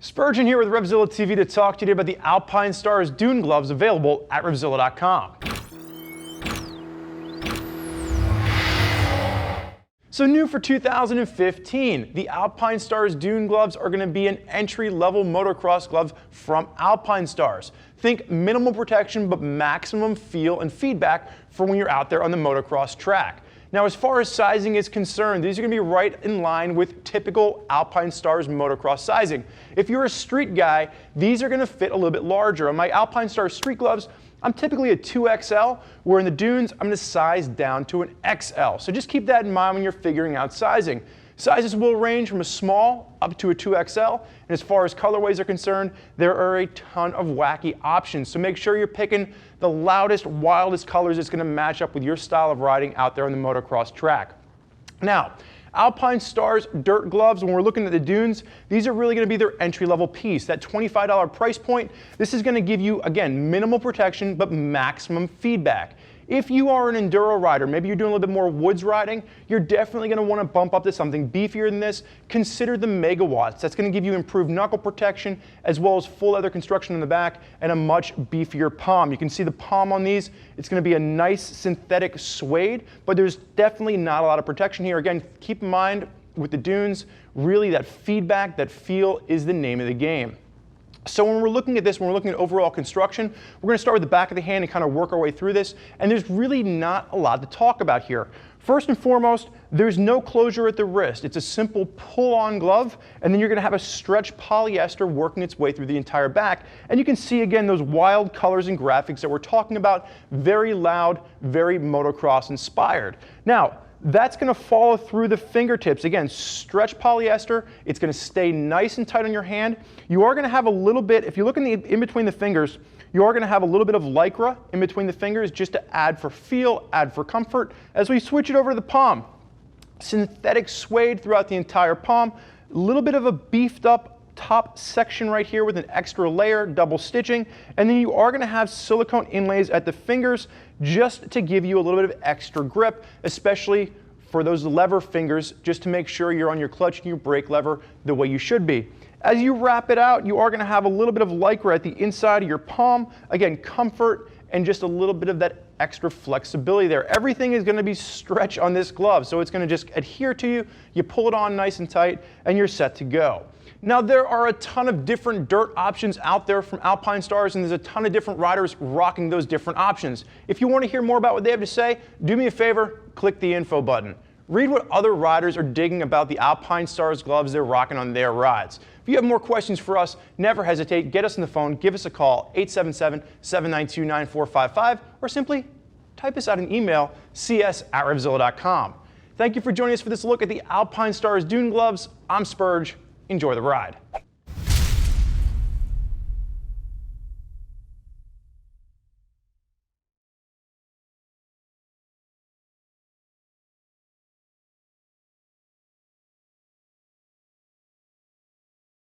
Spurgeon here with RevZilla TV to talk to you today about the Alpinestars Dune Gloves available at RevZilla.com. So new for 2015, the Alpinestars Dune Gloves are going to be an entry-level motocross glove from Alpinestars. Think minimal protection but maximum feel and feedback for when you're out there on the motocross track. Now, as far as sizing is concerned, these are going to be right in line with typical Alpinestars motocross sizing. If you're a street guy, these are going to fit a little bit larger. On my Alpinestars street gloves, I'm typically a 2XL, where in the dunes, I'm going to size down to an XL. So just keep that in mind when you're figuring out sizing. Sizes will range from a small up to a 2XL, and as far as colorways are concerned, there are a ton of wacky options. So make sure you're picking the loudest, wildest colors that's going to match up with your style of riding out there on the motocross track. Now, Alpinestars dirt gloves, when we're looking at the dunes, these are really going to be their entry-level piece. That $25 price point, this is going to give you, again, minimal protection but maximum feedback. If you are an enduro rider, maybe you're doing a little bit more woods riding, you're definitely going to want to bump up to something beefier than this. Consider the megawatts. That's going to give you improved knuckle protection as well as full leather construction in the back and a much beefier palm. You can see the palm on these. It's going to be a nice synthetic suede, but there's definitely not a lot of protection here. Again, keep in mind with the dunes, really that feedback, that feel is the name of the game. So when we're looking at this, when we're looking at overall construction, we're going to start with the back of the hand and kind of work our way through this. And there's really not a lot to talk about here. First and foremost, there's no closure at the wrist. It's a simple pull-on glove, and then you're going to have a stretch polyester working its way through the entire back. And you can see again those wild colors and graphics that we're talking about. Very loud, very motocross inspired. Now, that's going to follow through the fingertips. Again, stretch polyester. It's going to stay nice and tight on your hand. You are going to have a little bit, if you look in between the fingers, you are going to have a little bit of Lycra in between the fingers just to add for feel, add for comfort. As we switch it over to the palm, synthetic suede throughout the entire palm, a little bit of a beefed up top section right here with an extra layer, double stitching, and then you are going to have silicone inlays at the fingers just to give you a little bit of extra grip, especially for those lever fingers, just to make sure you're on your clutch and your brake lever the way you should be. As you wrap it out, you are going to have a little bit of Lycra at the inside of your palm. Again, comfort and just a little bit of that extra flexibility there. Everything is going to be stretch on this glove, so it's going to just adhere to you. You pull it on nice and tight, and you're set to go. Now, there are a ton of different dirt options out there from Alpinestars, and there's a ton of different riders rocking those different options. If you want to hear more about what they have to say, do me a favor, click the info button. Read what other riders are digging about the Alpinestars gloves they're rocking on their rides. If you have more questions for us, never hesitate. Get us on the phone, give us a call, 877-792-9455, or simply type us out an email, cs@revzilla.com. Thank you for joining us for this look at the Alpinestars Dune Gloves. I'm Spurge. Enjoy the ride.